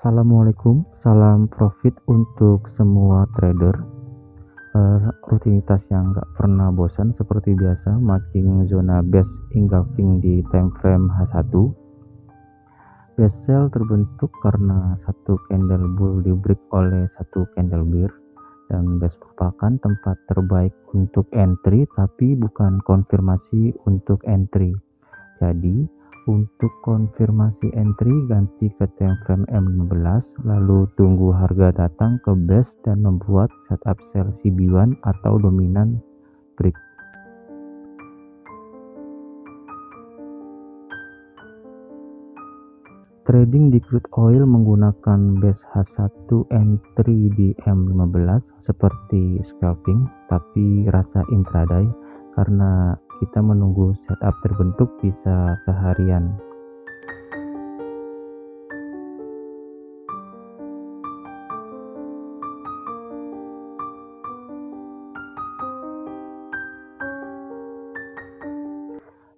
Assalamualaikum, salam profit untuk semua trader. Rutinitas yang nggak pernah bosan seperti biasa, marking zona best engulfing di time frame H1. Best sell terbentuk karena satu candle bull di break oleh satu candle bear, dan best merupakan tempat terbaik untuk entry tapi bukan konfirmasi untuk entry. Jadi untuk konfirmasi entry ganti ke time frame M15, lalu tunggu harga datang ke base dan membuat setup sell CB1 atau dominan break. Trading di crude oil menggunakan base H1 entry di M15 seperti scalping, tapi rasa intraday karena kita menunggu setup terbentuk bisa seharian.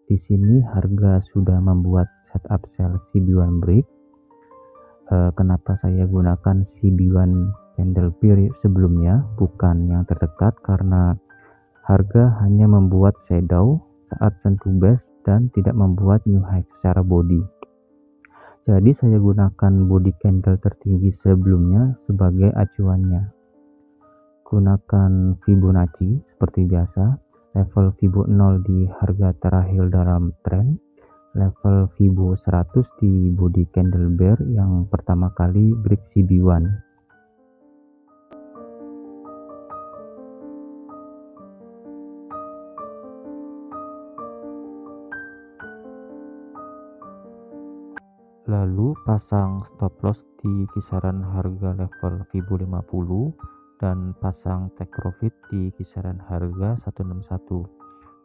Di sini harga sudah membuat setup sell CB1 break. Kenapa saya gunakan CB1 candle bear sebelumnya bukan yang terdekat, karena harga hanya membuat shadow saat sentuh base dan tidak membuat new high secara body. Jadi saya gunakan body candle tertinggi sebelumnya sebagai acuannya. Gunakan Fibonacci seperti biasa, level Fibo 0 di harga terakhir dalam tren, level Fibo 100 di body candle bear yang pertama kali break CB1. Lalu pasang stop loss di kisaran harga level Fibo 50 dan pasang take profit di kisaran harga 161.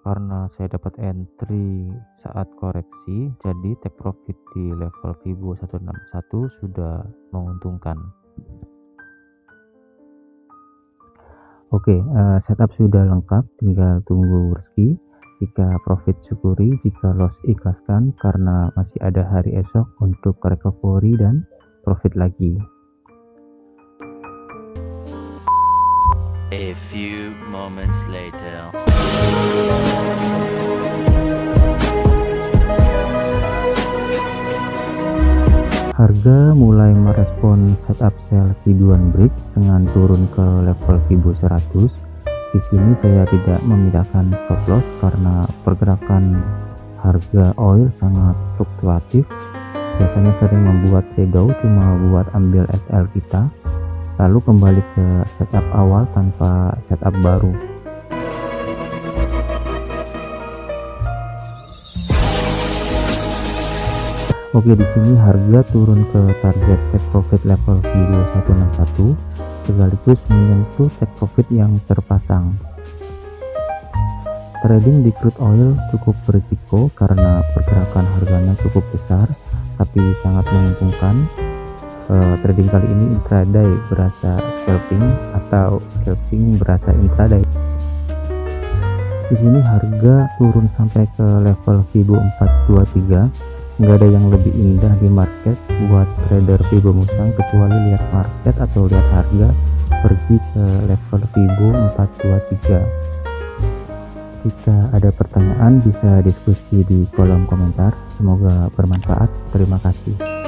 Karena saya dapat entry saat koreksi, jadi take profit di level Fibo 161 sudah menguntungkan. Oke, setup sudah lengkap, tinggal tunggu rezeki. Jika profit syukuri, jika loss ikhlaskan karena masih ada hari esok untuk recovery dan profit lagi. A few moments later. Harga mulai merespon setup sell CB1 break dengan turun ke level Fibo 100. Di sini saya tidak memindahkan stop loss karena pergerakan harga oil sangat fluktuatif. Biasanya sering membuat shadow cuma buat ambil SL kita, lalu kembali ke setup awal tanpa setup baru. Oke, di sini harga turun ke target take profit level Fibo 161 sekaligus menyentuh take profit yang terpasang. Trading di crude oil cukup berisiko karena pergerakan harganya cukup besar tapi sangat menguntungkan. Trading kali ini intraday berasa scalping atau scalping berasa intraday. Di sini harga turun sampai ke level Fibo 423. Nggak ada yang lebih indah di market buat trader Fibo Musang kecuali lihat market atau lihat harga pergi ke level Fibo 423. Jika ada pertanyaan bisa diskusi di kolom komentar. Semoga bermanfaat. Terima kasih.